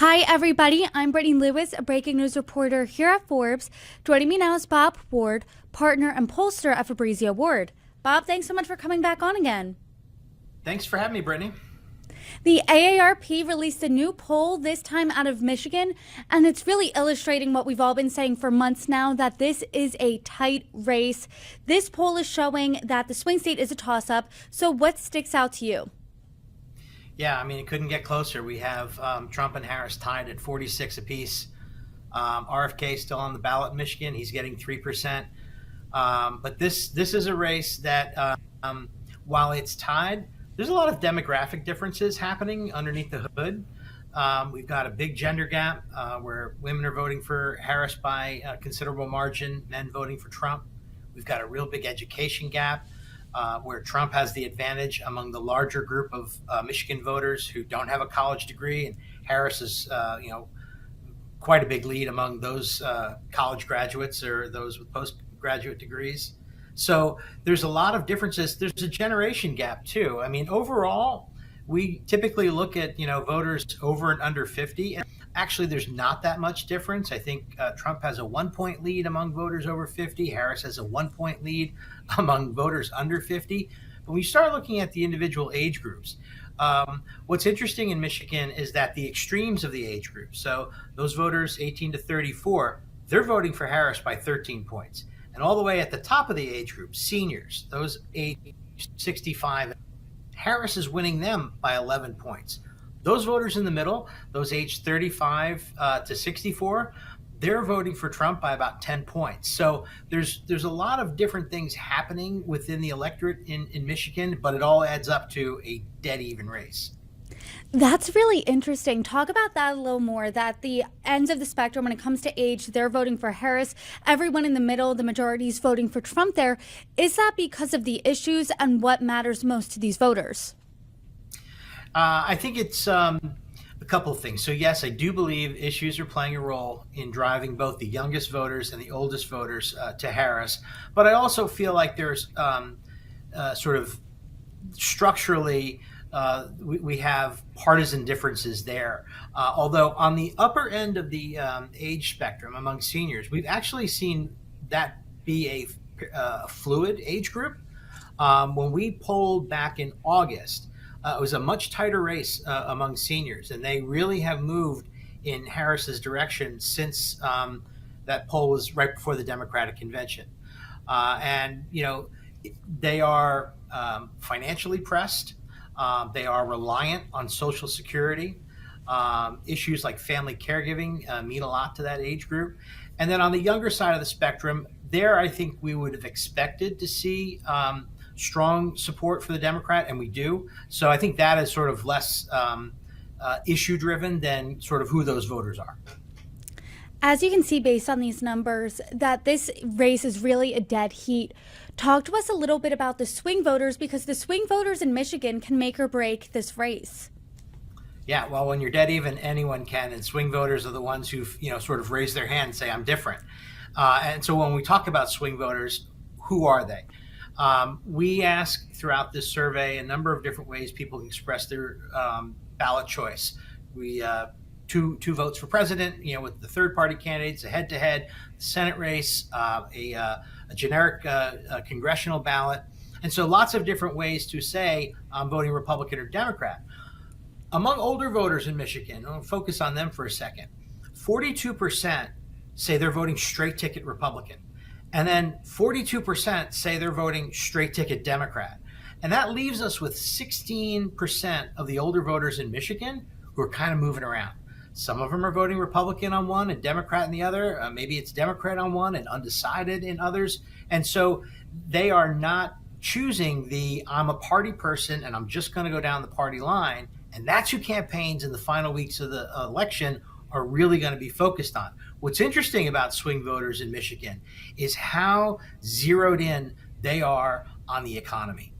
Hi, everybody. I'm Brittany Lewis, a breaking news reporter here at Forbes. Joining me now is Bob Ward, partner and pollster at Fabrizio Ward. Bob, thanks so much for coming back on again. Thanks for having me, Brittany. The AARP released a new poll, this time out of Michigan, and it's really illustrating what we've all been saying for months now, that this is a tight race. This poll is showing that the swing state is a toss-up. So what sticks out to you? Yeah, I mean, it couldn't get closer. We have Trump and Harris tied at 46 apiece. RFK still on the ballot in Michigan. He's getting 3%. But this is a race that, while it's tied, there's a lot of demographic differences happening underneath the hood. We've got a big gender gap where women are voting for Harris by a considerable margin, men voting for Trump. We've got a real big education gap. Where Trump has the advantage among the larger group of Michigan voters who don't have a college degree, and Harris is, quite a big lead among those college graduates or those with postgraduate degrees. So there's a lot of differences. There's a generation gap too. I mean, overall, we typically look at voters over and under 50, and actually there's not that much difference. I think Trump has a 1-point lead among voters over 50. Harris has a 1-point lead among voters under 50. But when you start looking at the individual age groups, what's interesting in Michigan is that the extremes of the age group, so those voters 18 to 34, they're voting for Harris by 13 points. And all the way at the top of the age group, seniors, those age 65, Harris is winning them by 11 points. Those voters in the middle, those aged 35 to 64, they're voting for Trump by about 10 points. So there's a lot of different things happening within the electorate in Michigan, but it all adds up to a dead even race. That's really interesting. Talk about that a little more, that the ends of the spectrum, when it comes to age, they're voting for Harris. Everyone in the middle, the majority is voting for Trump there. Is that because of the issues and what matters most to these voters? I think it's a couple of things. So yes, I do believe issues are playing a role in driving both the youngest voters and the oldest voters to Harris. But I also feel like there's sort of structurally, we have partisan differences there. Although on the upper end of the age spectrum among seniors, we've actually seen that be a fluid age group. When we polled back in August, it was a much tighter race among seniors, and they really have moved in Harris's direction since that poll was right before the Democratic convention. And they are financially pressed. They are reliant on Social Security. Issues like family caregiving mean a lot to that age group. And then on the younger side of the spectrum, there I think we would have expected to see strong support for the Democrat, and we do. So I think that is sort of less issue driven than sort of who those voters are. As you can see based on these numbers, that this race is really a dead heat. Talk to us a little bit about the swing voters, because the swing voters in Michigan can make or break this race. Yeah, well, when you're dead even, anyone can, and swing voters are the ones who sort of raise their hand and say, I'm different. And so when we talk about swing voters, who are they? We ask throughout this survey a number of different ways people can express their ballot choice. We two votes for president, with the third party candidates, a head-to-head, Senate race, a generic congressional ballot. And so lots of different ways to say I'm voting Republican or Democrat. Among older voters in Michigan, I'll focus on them for a second, 42% say they're voting straight ticket Republican. And then 42% say they're voting straight ticket Democrat. And that leaves us with 16% of the older voters in Michigan who are kind of moving around. Some of them are voting Republican on one and Democrat in the other. Maybe it's Democrat on one and undecided in others. And so they are not choosing I'm a party person and I'm just going to go down the party line. And that's who campaigns in the final weeks of the election are really going to be focused on. What's interesting about swing voters in Michigan is how zeroed in they are on the economy.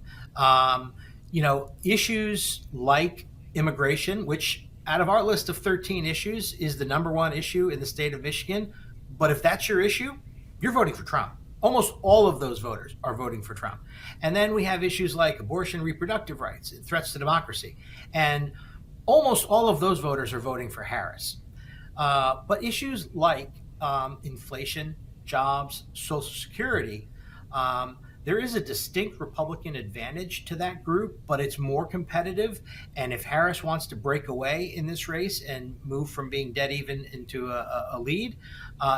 Issues like immigration, which out of our list of 13 issues is the number one issue in the state of Michigan. But if that's your issue, you're voting for Trump. Almost all of those voters are voting for Trump. And then we have issues like abortion, reproductive rights, and threats to democracy. And almost all of those voters are voting for Harris. But issues like inflation, jobs, Social Security, there is a distinct Republican advantage to that group, but it's more competitive. And if Harris wants to break away in this race and move from being dead even into a lead,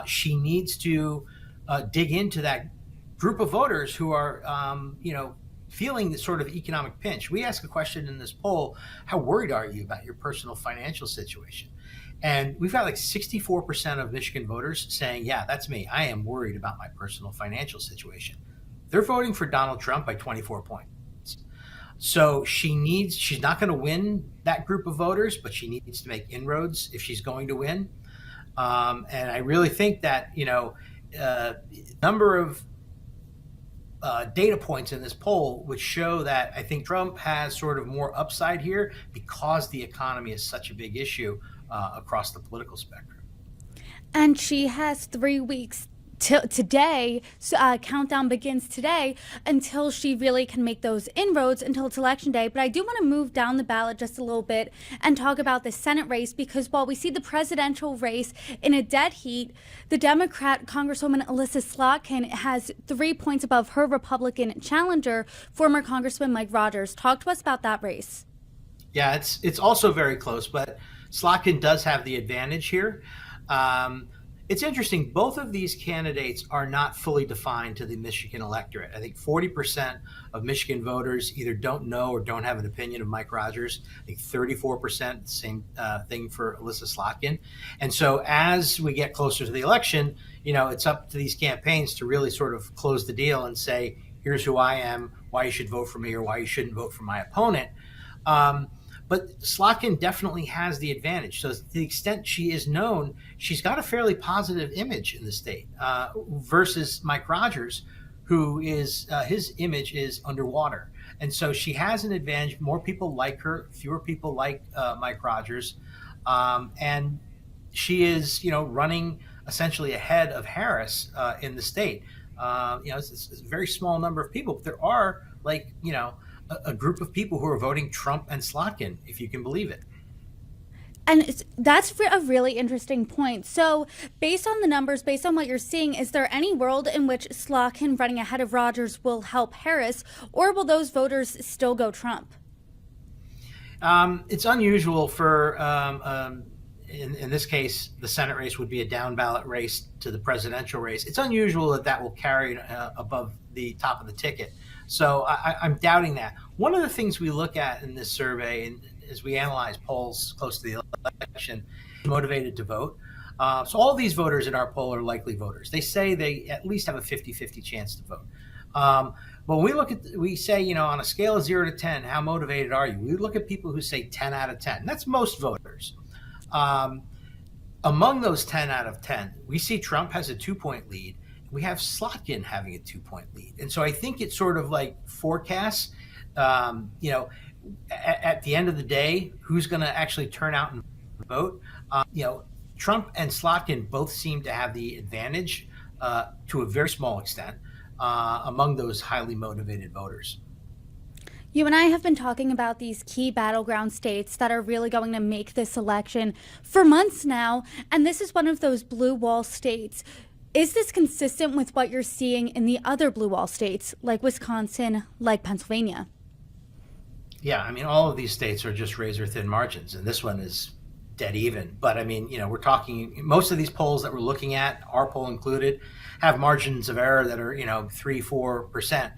she needs to dig into that group of voters who are, feeling this sort of economic pinch. We ask a question in this poll: how worried are you about your personal financial situation? And we've got like 64% of Michigan voters saying, yeah, that's me. I am worried about my personal financial situation. They're voting for Donald Trump by 24 points. So she's not going to win that group of voters, but she needs to make inroads if she's going to win. And I really think that, number of data points in this poll would show that I think Trump has sort of more upside here because the economy is such a big issue across the political spectrum. And she has 3 weeks till today. Countdown begins today until she really can make those inroads until it's election day. But I do want to move down the ballot just a little bit and talk about the Senate race, because while we see the presidential race in a dead heat, the Democrat Congresswoman Alyssa Slotkin has 3 points above her Republican challenger, former Congressman Mike Rogers. Talk to us about that race. Yeah, it's also very close, but Slotkin does have the advantage here. It's interesting. Both of these candidates are not fully defined to the Michigan electorate. I think 40% of Michigan voters either don't know or don't have an opinion of Mike Rogers. I think 34%, same thing for Alyssa Slotkin. And so as we get closer to the election, it's up to these campaigns to really sort of close the deal and say, here's who I am, why you should vote for me or why you shouldn't vote for my opponent. But Slotkin definitely has the advantage. So to the extent she is known, she's got a fairly positive image in the state versus Mike Rogers, who is his image is underwater. And so she has an advantage. More people like her, fewer people like Mike Rogers. And she is, running essentially ahead of Harris in the state. It's a very small number of people, but there are a group of people who are voting Trump and Slotkin, if you can believe it. And that's a really interesting point. So based on the numbers, based on what you're seeing, is there any world in which Slotkin running ahead of Rogers will help Harris, or will those voters still go Trump? It's unusual for, in this case, the Senate race would be a down ballot race to the presidential race. It's unusual that will carry above the top of the ticket. So I'm doubting that. One of the things we look at in this survey, and as we analyze polls close to the election, motivated to vote. So all these voters in our poll are likely voters. They say they at least have a 50-50 chance to vote. But when we say, on a scale of 0 to 10, how motivated are you? We look at people who say 10 out of 10. That's most voters. Among those 10 out of 10, we see Trump has a 2-point lead. We have Slotkin having a 2-point lead. And so I think it sort of like forecasts, at the end of the day, who's going to actually turn out and vote. Trump and Slotkin both seem to have the advantage to a very small extent among those highly motivated voters. You and I have been talking about these key battleground states that are really going to make this election for months now, and this is one of those blue wall states. Is this consistent with what you're seeing in the other blue wall states, like Wisconsin, like Pennsylvania? Yeah, I mean, all of these states are just razor thin margins, and this one is dead even. But I mean, we're talking, most of these polls that we're looking at, our poll included, have margins of error that are, 3-4%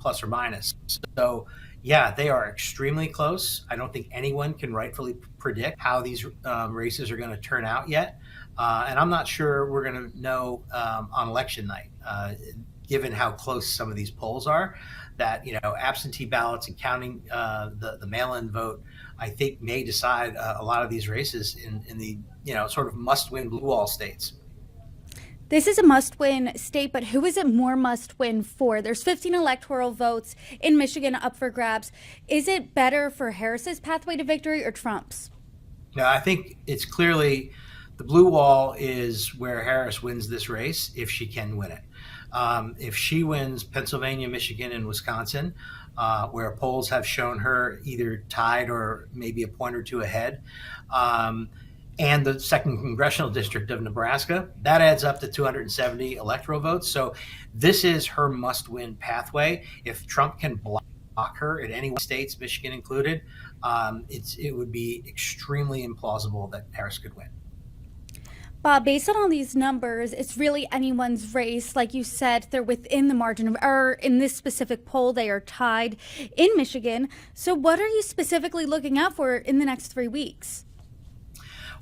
plus or minus. So yeah, they are extremely close. I don't think anyone can rightfully predict how these races are going to turn out yet. And I'm not sure we're going to know on election night, given how close some of these polls are, that, absentee ballots and counting the mail-in vote, I think may decide a lot of these races in the, sort of must-win blue wall states. This is a must-win state, but who is it more must-win for? There's 15 electoral votes in Michigan up for grabs. Is it better for Harris's pathway to victory or Trump's? No, I think it's clearly the blue wall is where Harris wins this race if she can win it. If she wins Pennsylvania, Michigan, and Wisconsin, where polls have shown her either tied or maybe a point or two ahead. And the second congressional district of Nebraska, that adds up to 270 electoral votes. So this is her must-win pathway. If Trump can block her at any states, Michigan included, it would be extremely implausible that Harris could win. Bob, based on all these numbers, it's really anyone's race. Like you said, they're within the margin of error. In this specific poll, they are tied in Michigan. So what are you specifically looking out for in the next 3 weeks?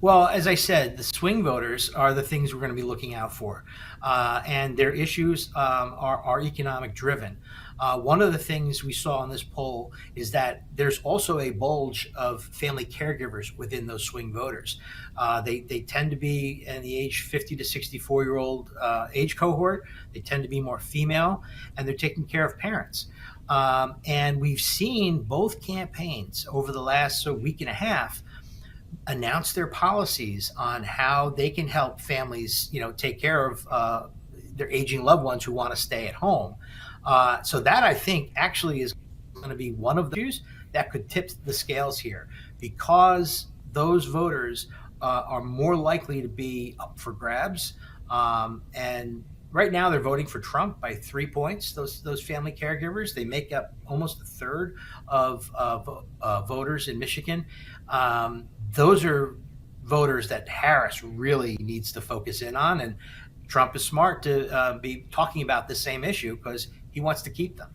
Well, as I said, the swing voters are the things we're going to be looking out for. And their issues are economic driven. One of the things we saw in this poll is that there's also a bulge of family caregivers within those swing voters. They tend to be in the age 50 to 64-year-old age cohort. They tend to be more female, and they're taking care of parents. And we've seen both campaigns over the last week and a half announce their policies on how they can help families, take care of their aging loved ones who want to stay at home. So that, I think, actually is going to be one of the issues that could tip the scales here, because those voters are more likely to be up for grabs. And right now they're voting for Trump by 3 points. Those family caregivers, they make up almost a third of voters in Michigan. Those are voters that Harris really needs to focus in on, and Trump is smart to be talking about the same issue because he wants to keep them.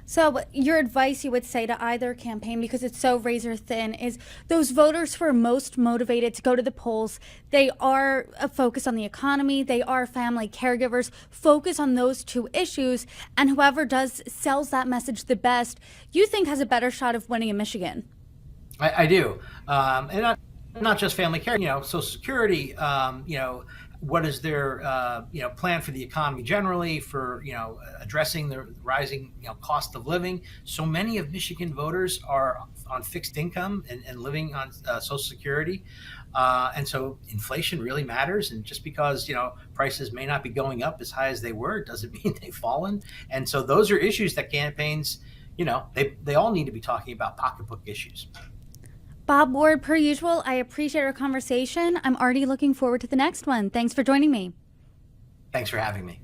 So your advice, you would say, to either campaign, because it's so razor thin, is those voters who are most motivated to go to the polls, they are focused on the economy, they are family caregivers, focus on those two issues, and whoever sells that message the best, you think has a better shot of winning in Michigan? I do. And not just family care, Social Security, what is their plan for the economy generally, for addressing the rising cost of living. So many of Michigan voters are on fixed income and living on Social Security, and so inflation really matters. And just because prices may not be going up as high as they were, it doesn't mean they've fallen. And so those are issues that campaigns, they all need to be talking about, pocketbook issues. Bob Ward, per usual, I appreciate our conversation. I'm already looking forward to the next one. Thanks for joining me. Thanks for having me.